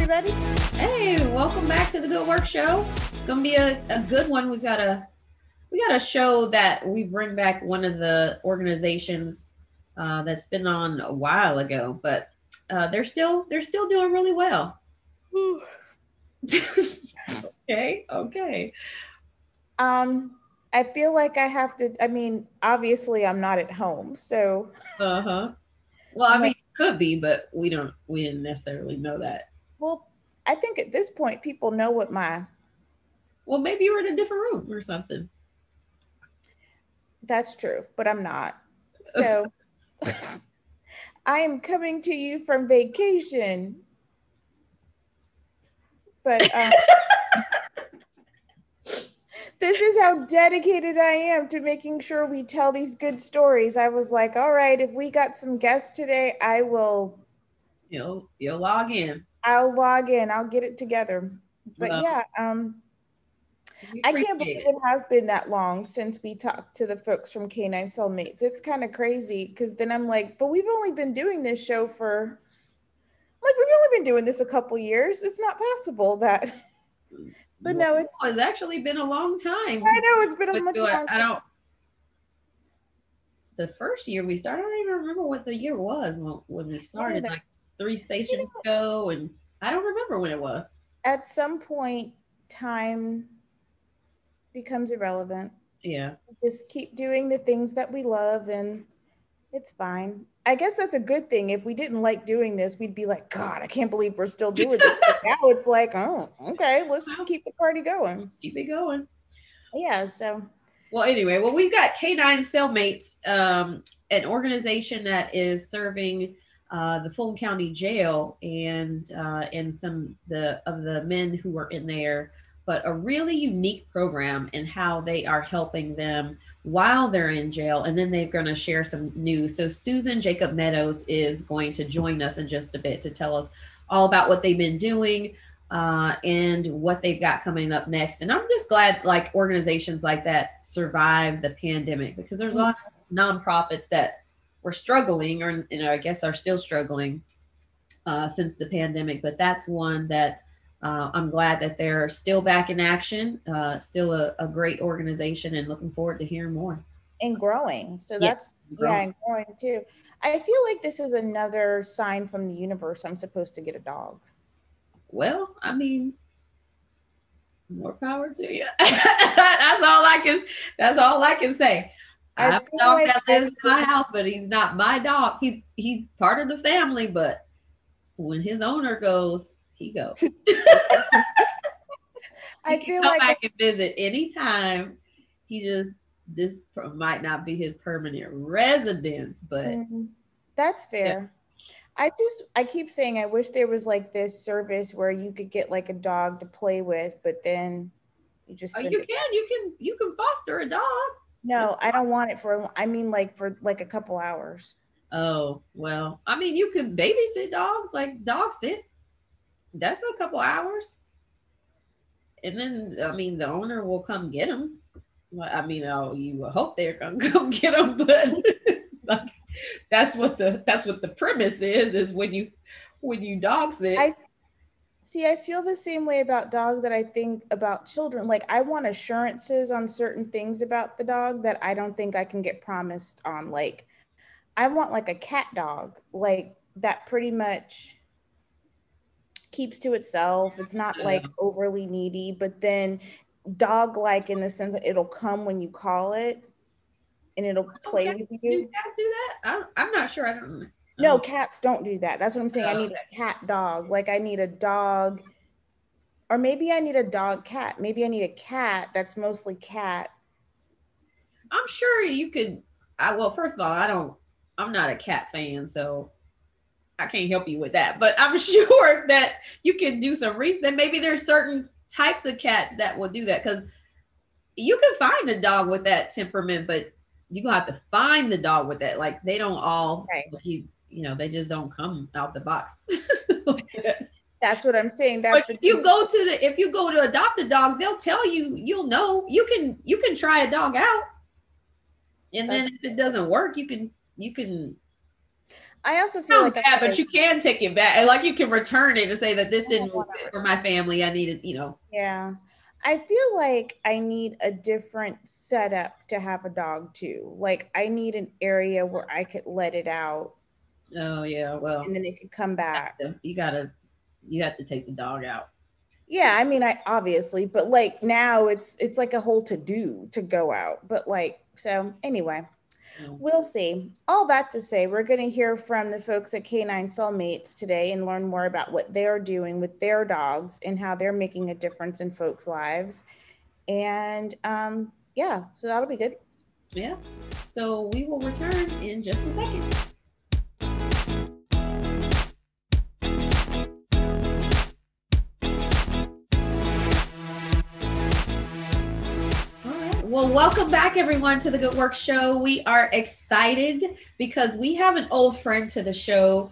everybody. Hey, welcome back to the Good Work Show. It's gonna be a good one. We got a show that we bring back one of the organizations that's been on a while ago, but they're still doing really well. Okay. I feel like I have to, obviously I'm not at home, so Well, I I'm mean, like, it could be, but we didn't necessarily know that. well, I think at this point people know what Well, maybe you were in a different room or something. that's true, but I'm not. So I am coming to you from vacation. But this is how dedicated I am to making sure we tell these good stories. I was like, all right, if we got some guests today, You'll log in. I'll log in. I'll get it together. But yeah, I can't believe it has been that long since we talked to the folks from Canine Cellmates. It's kind of crazy because then I'm like, but we've only been doing this show for, we've only been doing this a couple years. It's not possible that, but no, it's actually been a long time. I know it's been a much longer. The first year we started, I don't even remember what the year was when we started, like 3 stations ago, and I don't remember when it was. At some point, time becomes irrelevant. Yeah. Just keep doing the things that we love and it's fine. I guess that's a good thing. If we didn't like doing this, we'd be like, God, I can't believe we're still doing this. But now it's like, oh, okay, let's just keep the party going. Keep it going. Yeah, so. Well, anyway, we've got Canine Cellmates, an organization that is serving the Fulton County Jail and some of the men who are in there, but a really unique program in how they are helping them while they're in jail. And then they're going to share some news. So Susan Jacobs-Meadows is going to join us in just a bit to tell us all about what they've been doing and what they've got coming up next. And I'm just glad like organizations like that survive the pandemic, because there's a lot of nonprofits that were struggling or, I guess are still struggling since the pandemic. But that's one that I'm glad that they're still back in action, still a great organization, and looking forward to hearing more. And growing. So that's, and growing too. I feel like this is another sign from the universe I'm supposed to get a dog. Well, I mean, more power to you. That's all I can say. I have a dog that lives in my house, but he's not my dog. He's part of the family, but when his owner goes, he goes. I feel like I can visit anytime. This might not be his permanent residence, but that's fair. Yeah. I keep saying I wish there was like this service where you could get like a dog to play with, but then you just you can foster a dog. No, I don't want it for a couple hours. Oh, well, I mean, you could babysit dogs, like dog sit. That's a couple hours. And then, I mean, the owner will come get them. I mean, you will hope they're going to come get them, but like, that's what the premise is when you dog sit. I feel the same way about dogs that I think about children. Like, I want assurances on certain things about the dog that I don't think I can get promised on. Like, I want like a cat dog, like that pretty much keeps to itself. It's not like overly needy, but then dog-like in the sense that it'll come when you call it and it'll play with you. Do cats do that? I'm not sure. I don't know. No, cats don't do that. That's what I'm saying. I need a cat dog. Like I need a dog, or maybe I need a dog cat. Maybe I need a cat that's mostly cat. I'm sure you could. Well, first of all, I'm not a cat fan, so I can't help you with that. But I'm sure that you can do some research. That maybe there's certain types of cats that will do that, because you can find a dog with that temperament, but you're gonna have to find the dog with that. Like they don't all, they just don't come out the box. That's what I'm saying. If you go to adopt a dog, they'll tell you. You'll know. You can try a dog out, and then if it doesn't work, you can. I also feel like yeah, but you can take it back. Like you can return it and say that this didn't move for my family. I needed, Yeah. I feel like I need a different setup to have a dog too. Like I need an area where I could let it out. Oh yeah, well, and then it could come back. You have to take the dog out. Yeah, I mean I obviously, but like now it's like a whole to do to go out. But like so anyway, we'll see. All that to say, we're going to hear from the folks at Canine Cellmates today and learn more about what they're doing with their dogs and how they're making a difference in folks' lives. And yeah, so that'll be good. Yeah. So we will return in just a second. Well, welcome back, everyone, to the Good Work Show. We are excited because we have an old friend to the show.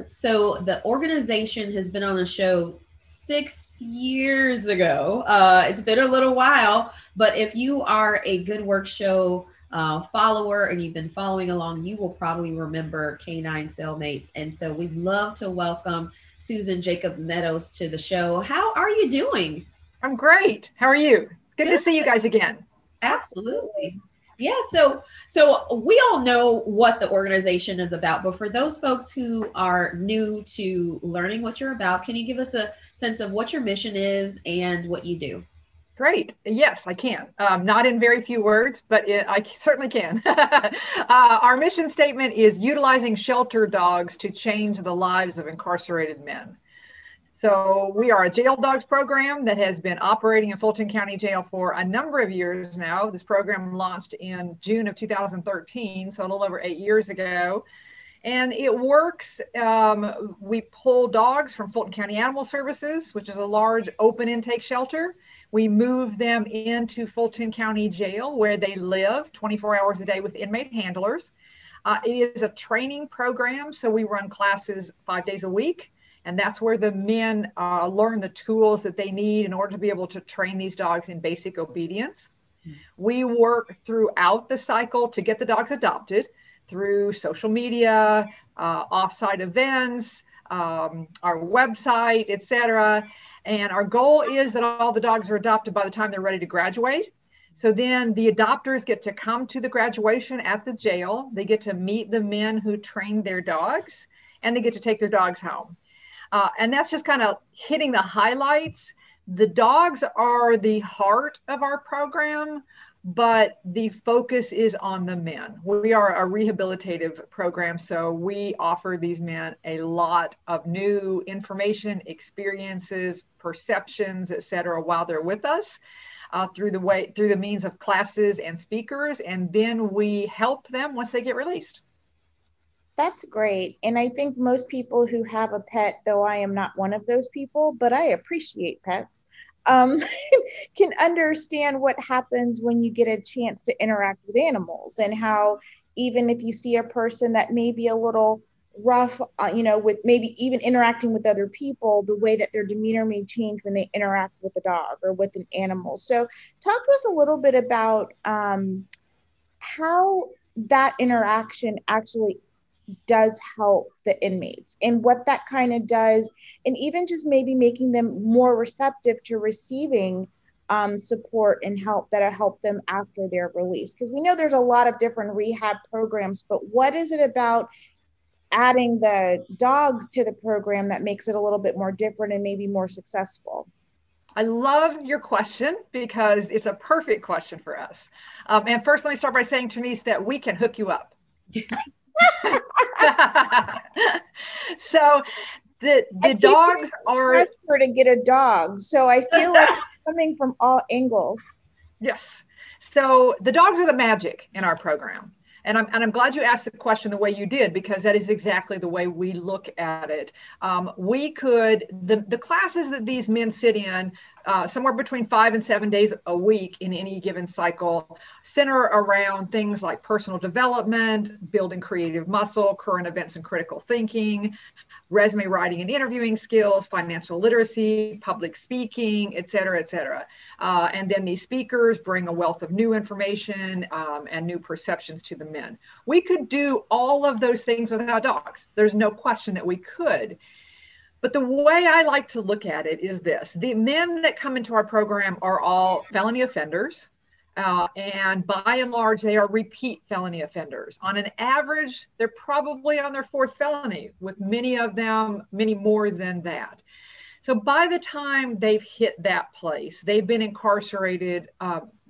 So the organization has been on the show 6 years ago. It's been a little while, but if you are a Good Work Show follower and you've been following along, you will probably remember Canine Cellmates. And so we'd love to welcome Susan Jacobs-Meadows to the show. How are you doing? I'm great. How are you? Good to see you guys again. Absolutely. Yeah. So we all know what the organization is about, but for those folks who are new to learning what you're about, can you give us a sense of what your mission is and what you do? Great. Yes, I can. Not in very few words, but I certainly can. Our mission statement is utilizing shelter dogs to change the lives of incarcerated men. So we are a jail dogs program that has been operating in Fulton County Jail for a number of years now. This program launched in June of 2013, so a little over 8 years ago. And it works. We pull dogs from Fulton County Animal Services, which is a large open intake shelter. We move them into Fulton County Jail where they live 24 hours a day with inmate handlers. It is a training program, so we run classes 5 days a week. And that's where the men learn the tools that they need in order to be able to train these dogs in basic obedience. We work throughout the cycle to get the dogs adopted through social media, offsite events, our website, etc. And our goal is that all the dogs are adopted by the time they're ready to graduate. So then the adopters get to come to the graduation at the jail. They get to meet the men who trained their dogs, and they get to take their dogs home. And that's just kind of hitting the highlights. The dogs are the heart of our program, but the focus is on the men. We are a rehabilitative program, so we offer these men a lot of new information, experiences, perceptions, etc., while they're with us through the means of classes and speakers, and then we help them once they get released. That's great. And I think most people who have a pet, though I am not one of those people, but I appreciate pets, can understand what happens when you get a chance to interact with animals and how even if you see a person that may be a little rough, with maybe even interacting with other people, the way that their demeanor may change when they interact with a dog or with an animal. So talk to us a little bit about how that interaction actually does help the inmates and what that kind of does, and even just maybe making them more receptive to receiving support and help that'll help them after their release. Because we know there's a lot of different rehab programs, but what is it about adding the dogs to the program that makes it a little bit more different and maybe more successful? I love your question because it's a perfect question for us. And first, let me start by saying, Trenise, that we can hook you up. So the dogs are for to get a dog, so I feel like it's coming from all angles. Yes, so the dogs are the magic in our program, and I'm glad you asked the question the way you did, because that is exactly the way we look at it. We could the classes that these men sit in somewhere between 5 and 7 days a week in any given cycle, center around things like personal development, building creative muscle, current events and critical thinking, resume writing and interviewing skills, financial literacy, public speaking, et cetera, et cetera. And then these speakers bring a wealth of new information and new perceptions to the men. We could do all of those things without dogs. There's no question that we could. But the way I like to look at it is this: the men that come into our program are all felony offenders. And by and large, they are repeat felony offenders. On an average, they're probably on their 4th felony, with many of them, many more than that. So by the time they've hit that place, they've been incarcerated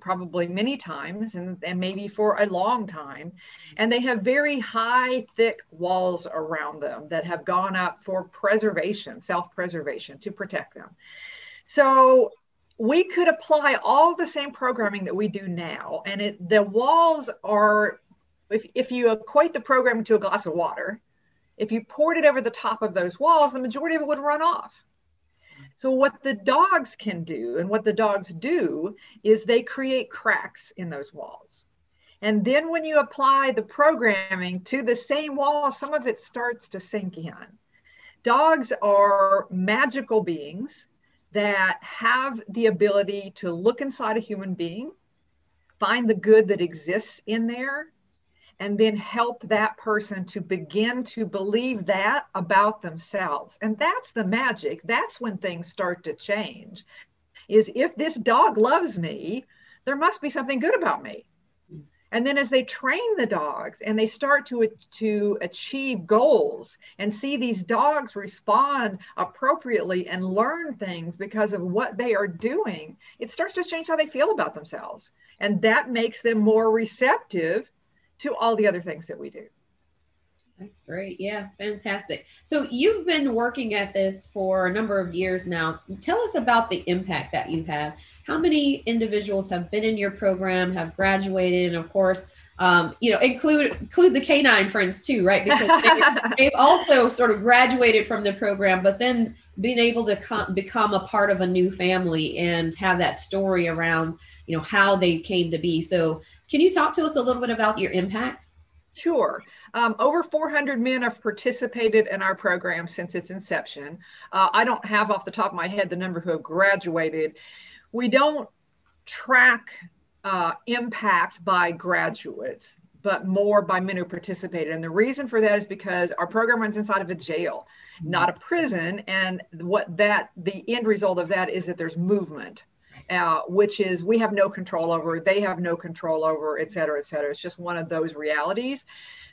probably many times and maybe for a long time. And they have very high, thick walls around them that have gone up for preservation, self-preservation, to protect them. So we could apply all the same programming that we do now. And the walls are, if you equate the program to a glass of water, if you poured it over the top of those walls, the majority of it would run off. So what the dogs can do, and what the dogs do, is they create cracks in those walls. And then when you apply the programming to the same wall, some of it starts to sink in. Dogs are magical beings that have the ability to look inside a human being, find the good that exists in there, and then help that person to begin to believe that about themselves. And that's the magic. That's when things start to change, is if this dog loves me, there must be something good about me. And then as they train the dogs and they start to achieve goals and see these dogs respond appropriately and learn things because of what they are doing, it starts to change how they feel about themselves. And that makes them more receptive to all the other things that we do. That's great. Yeah, fantastic. So you've been working at this for a number of years now. Tell us about the impact that you have. How many individuals have been in your program, have graduated, and of course, include the canine friends too, right? Because they've also sort of graduated from the program, but then being able to become a part of a new family and have that story around, how they came to be. So can you talk to us a little bit about your impact? Sure. Over 400 men have participated in our program since its inception. I don't have off the top of my head the number who have graduated. We don't track impact by graduates, but more by men who participated. And the reason for that is because our program runs inside of a jail, not a prison. And the end result of that is that there's movement. Which is we have no control over, they have no control over, et cetera, et cetera. It's just one of those realities.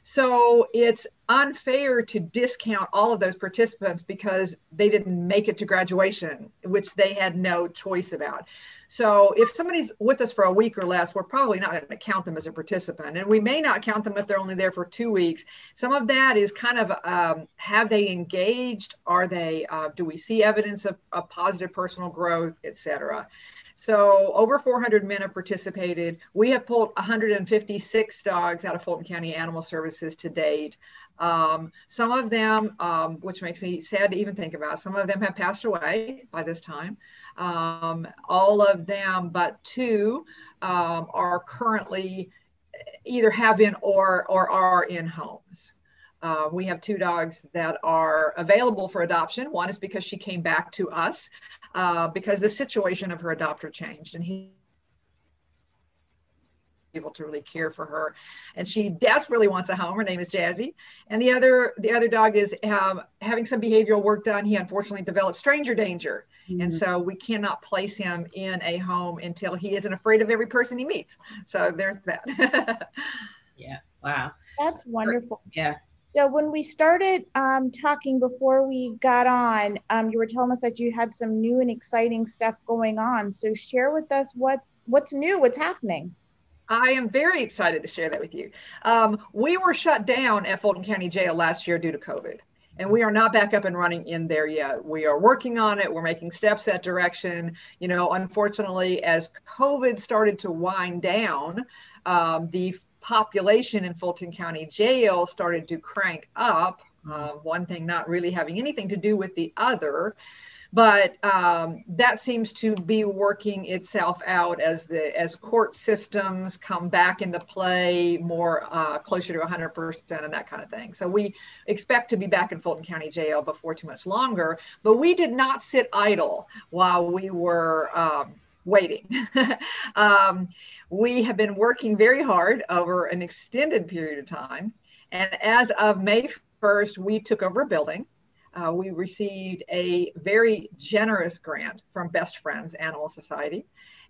So it's unfair to discount all of those participants because they didn't make it to graduation, which they had no choice about. So if somebody's with us for a week or less, we're probably not going to count them as a participant. And we may not count them if they're only there for 2 weeks. Some of that is kind of, have they engaged? Are they, do we see evidence of positive personal growth, et cetera? So over 400 men have participated. We have pulled 156 dogs out of Fulton County Animal Services to date. Some of them, which makes me sad to even think about, some of them have passed away by this time. All of them but 2 are currently either have been or are in homes. We have 2 dogs that are available for adoption. One is because she came back to us because the situation of her adopter changed and he able to really care for her, and she desperately wants a home. Her name is Jazzy, and the other dog is having some behavioral work done. He unfortunately developed stranger danger, and so we cannot place him in a home until he isn't afraid of every person he meets. So there's that. Yeah. Wow. That's wonderful. Yeah. So when we started talking before we got on, you were telling us that you had some new and exciting stuff going on. So share with us what's new, what's happening. I am very excited to share that with you. We were shut down at Fulton County Jail last year due to COVID, and we are not back up and running in there yet. We are working on it. We're making steps that direction. Unfortunately, as COVID started to wind down, the population in Fulton County Jail started to crank up. One thing not really having anything to do with the other. But that seems to be working itself out as court systems come back into play more closer to 100% and that kind of thing. So we expect to be back in Fulton County Jail before too much longer. But we did not sit idle while we were waiting. We have been working very hard over an extended period of time. And as of May 1st, we took over a building. We received a very generous grant from Best Friends Animal Society,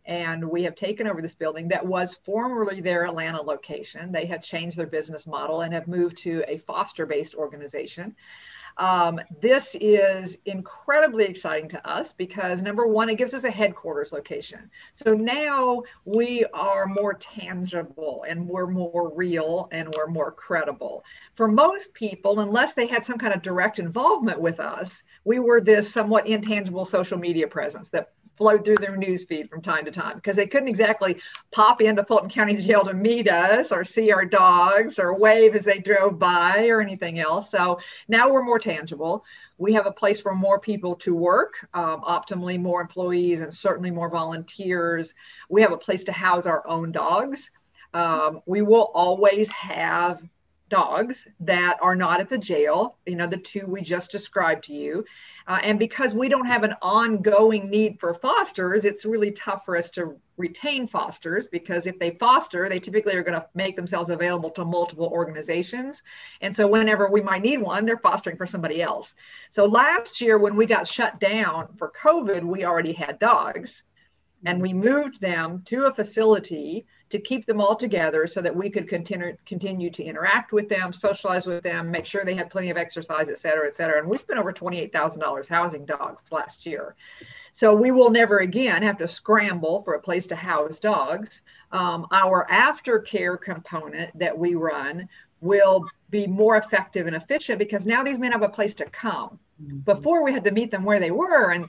and we have taken over this building that was formerly their Atlanta location. They have changed their business model and have moved to a foster-based organization. This is incredibly exciting to us because, number one, it gives us a headquarters location. So now we are more tangible and we're more real and we're more credible. For most people, unless they had some kind of direct involvement with us, we were this somewhat intangible social media presence that flowed through their newsfeed from time to time because they couldn't exactly pop into Fulton County Jail to meet us or see our dogs or wave as they drove by or anything else. So now we're more tangible. We have a place for more people to work, optimally more employees and certainly more volunteers. We have a place to house our own dogs. We will always have dogs that are not at the jail, the two we just described to you. And because we don't have an ongoing need for fosters, it's really tough for us to retain fosters because if they foster, they typically are going to make themselves available to multiple organizations. And so whenever we might need one, they're fostering for somebody else. So last year when we got shut down for COVID, we already had dogs. And we moved them to a facility to keep them all together so that we could continue to interact with them, socialize with them, make sure they had plenty of exercise, et cetera, et cetera. And we spent over $28,000 housing dogs last year. So we will never again have to scramble for a place to house dogs. Our aftercare component that we run will be more effective and efficient because now these men have a place to come. Before we had to meet them where they were. And,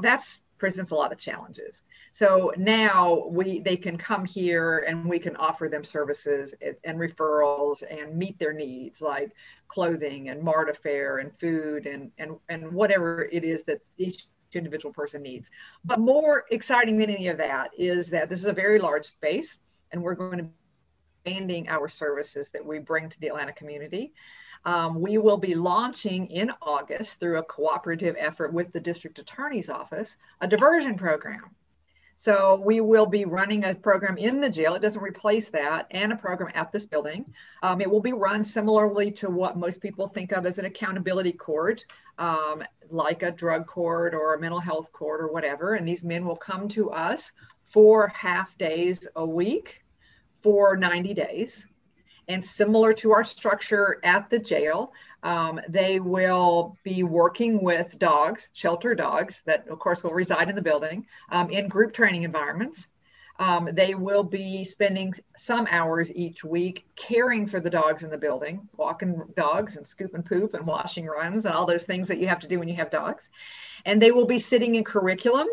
that's presents a lot of challenges. So now they can come here and we can offer them services and referrals and meet their needs like clothing and MARTA fare and food and whatever it is that each individual person needs. But more exciting than any of that is that this is a very large space and we're going to be expanding our services that we bring to the Atlanta community. We will be launching in August through a cooperative effort with the district attorney's office, a diversion program. So we will be running a program in the jail. It doesn't replace that, and a program at this building. It will be run similarly to what most people think of as an accountability court, like a drug court or a mental health court or whatever. And these men will come to us for half days a week for 90 days. And similar to our structure at the jail, they will be working with dogs, shelter dogs that of course will reside in the building in group training environments. They will be spending some hours each week caring for the dogs in the building, walking dogs and scooping poop and washing runs and all those things that you have to do when you have dogs. And they will be sitting in curriculum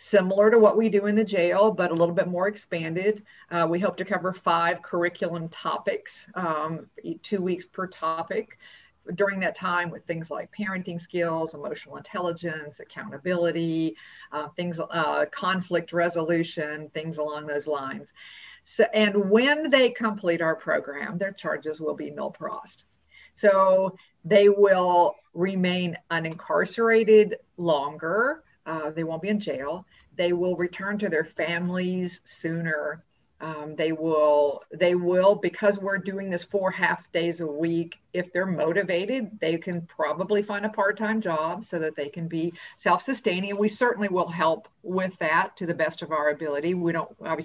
similar to what we do in the jail, but a little bit more expanded. We hope to cover 5 curriculum topics, 2 weeks per topic during that time with things like parenting skills, emotional intelligence, accountability, conflict resolution, things along those lines. So, and when they complete our program, their charges will be null prost. So they will remain unincarcerated longer. They won't be in jail. They will return to their families sooner. They will, because we're doing this 4 half days a week, if they're motivated, they can probably find a part-time job so that they can be self-sustaining. And we certainly will help with that to the best of our ability. We don't want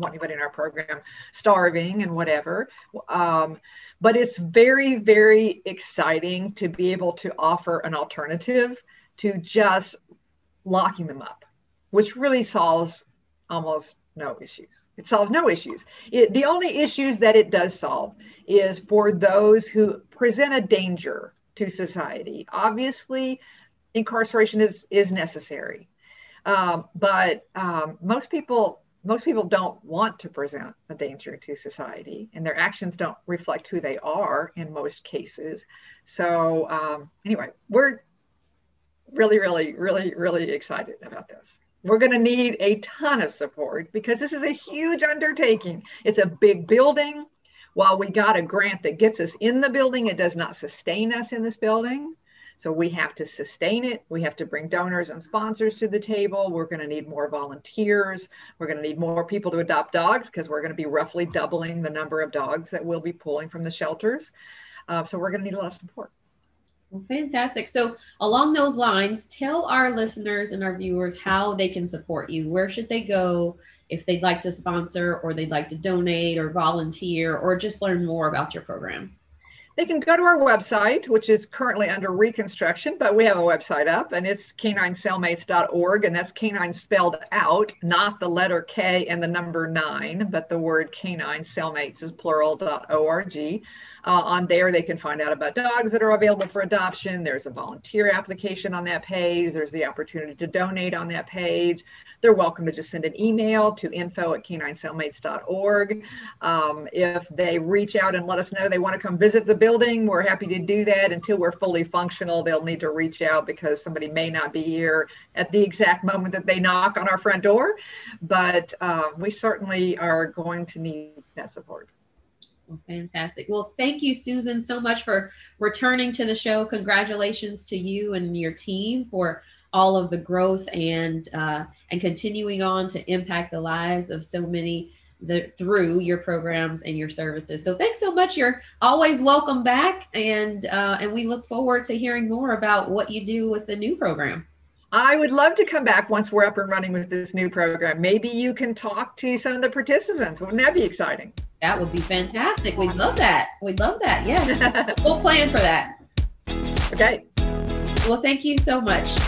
anybody in our program starving and whatever. But it's very, very exciting to be able to offer an alternative to just locking them up, which really solves almost no issues. It solves no issues. The only issues that it does solve is for those who present a danger to society. Obviously, incarceration is necessary, but most people don't want to present a danger to society, and their actions don't reflect who they are in most cases. So anyway, Really, really, really, really excited about this. We're going to need a ton of support because this is a huge undertaking. It's a big building. While we got a grant that gets us in the building, it does not sustain us in this building. So we have to sustain it. We have to bring donors and sponsors to the table. We're going to need more volunteers. We're going to need more people to adopt dogs because we're going to be roughly doubling the number of dogs that we'll be pulling from the shelters. So we're going to need a lot of support. Well, fantastic. So along those lines, tell our listeners and our viewers how they can support you. Where should they go if they'd like to sponsor or they'd like to donate or volunteer or just learn more about your programs? They can go to our website, which is currently under reconstruction, but we have a website up, and it's caninecellmates.org, and that's canine spelled out, not the letter K and the number 9, but the word canine cellmates is plural.org. On there, they can find out about dogs that are available for adoption. There's a volunteer application on that page. There's the opportunity to donate on that page. They're welcome to just send an email to info@caninecellmates.org. If they reach out and let us know they want to come visit the building, we're happy to do that. Until we're fully functional, they'll need to reach out because somebody may not be here at the exact moment that they knock on our front door. But we certainly are going to need that support. Well, fantastic. Well, thank you, Susan, so much for returning to the show. Congratulations to you and your team for all of the growth and continuing on to impact the lives of so many through your programs and your services. So thanks so much. You're always welcome back, and we look forward to hearing more about what you do with the new program. I would love to come back once we're up and running with this new program. Maybe you can talk to some of the participants. Wouldn't that be exciting? That would be fantastic. We'd love that. We'd love that. Yes. We'll plan for that. Okay. Well, thank you so much.